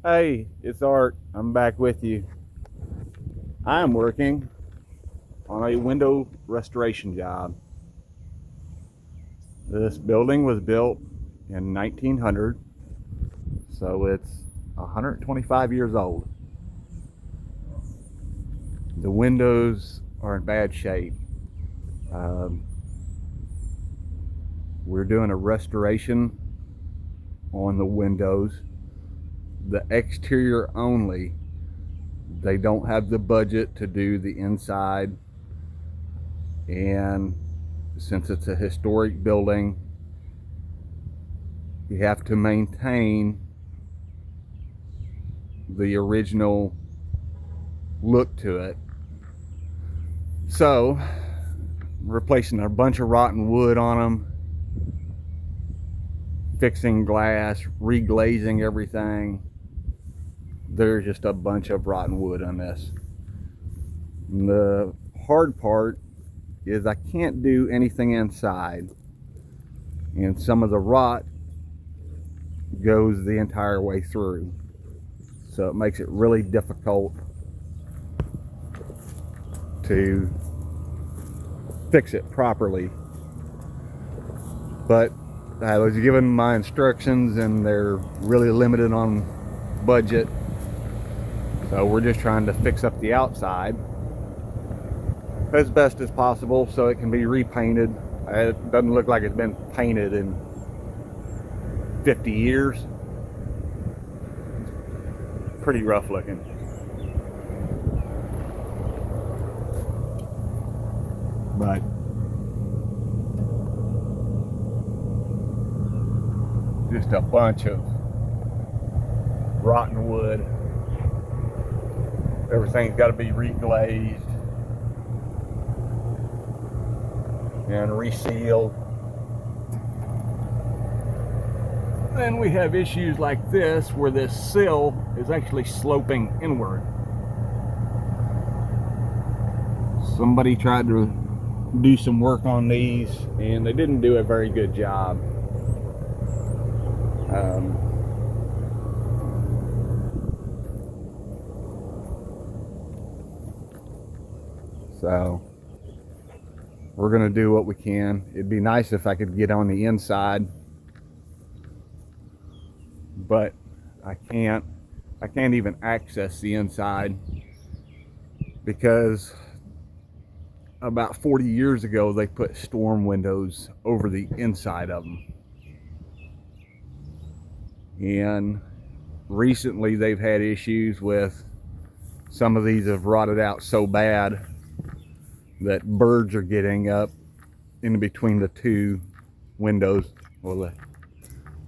Hey, it's Art. I'm back with you. I am working on a window restoration job. This building was built in 1900, so it's 125 years old. The windows are in bad shape. Um, we're doing a restoration on the windows, the exterior only. They don't have the budget to do the inside, and since it's a historic building, you have to maintain the original look to it. So, replacing a bunch of rotten wood on them, fixing glass, reglazing everything. There's just a bunch of rotten wood on this. And the hard part is I can't do anything inside, and some of the rot goes the entire way through, so it makes it really difficult to fix it properly. But I was given my instructions and they're really limited on budget, so we're just trying to fix up the outside as best as possible so it can be repainted. It doesn't look like it's been painted in 50 years. It's pretty rough looking. But just a bunch of rotten wood. Everything's got to be reglazed and resealed. Then we have issues like this where this sill is actually sloping inward. Somebody tried to do some work on these and they didn't do a very good job. So we're gonna do what we can. It'd be nice if I could get on the inside, but I can't. I can't even access the inside because about 40 years ago they put storm windows over the inside of them, and recently they've had issues with some of these have rotted out so bad that birds are getting up in between the two windows, well, the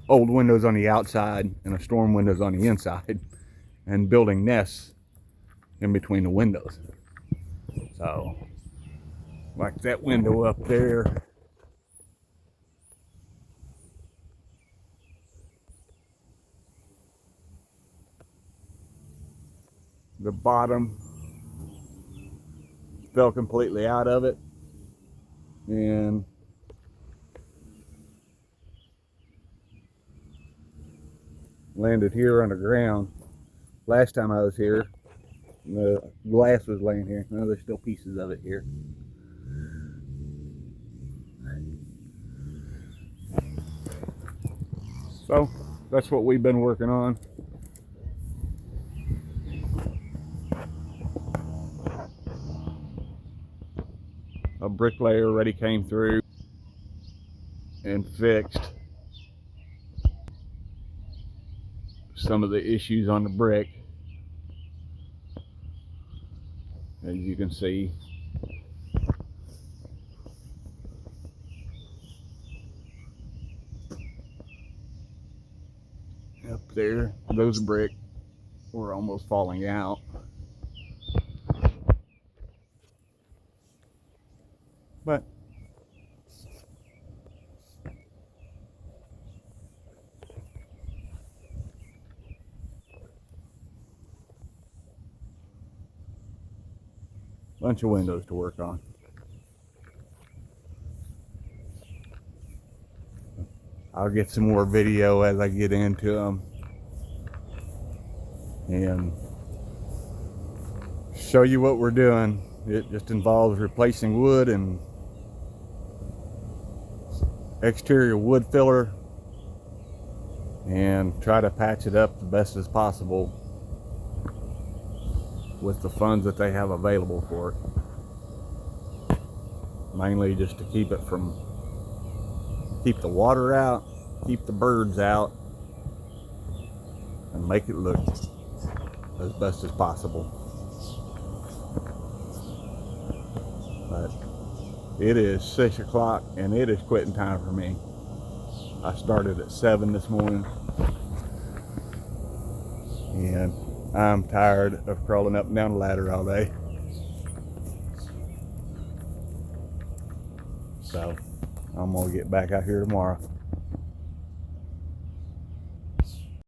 old windows on the outside and the storm windows on the inside, and building nests in between the windows. So like that window up there, the bottom fell completely out of it and landed here underground. Last time I was here, the glass was laying here. Now there's still pieces of it here. So that's what we've been working on. A bricklayer already came through and fixed some of the issues on the brick. As you can see, up there, those brick were almost falling out. But bunch of windows to work on. I'll get some more video as I get into them. and show you what we're doing. It just involves replacing wood and exterior wood filler and try to patch it up the best as possible with the funds that they have available for it. Mainly just to keep the water out, keep the birds out, and make it look as best as possible. But it is 6 o'clock and it is quitting time for me. I started at 7 this morning and I'm tired of crawling up and down the ladder all day. So I'm gonna get back out here tomorrow.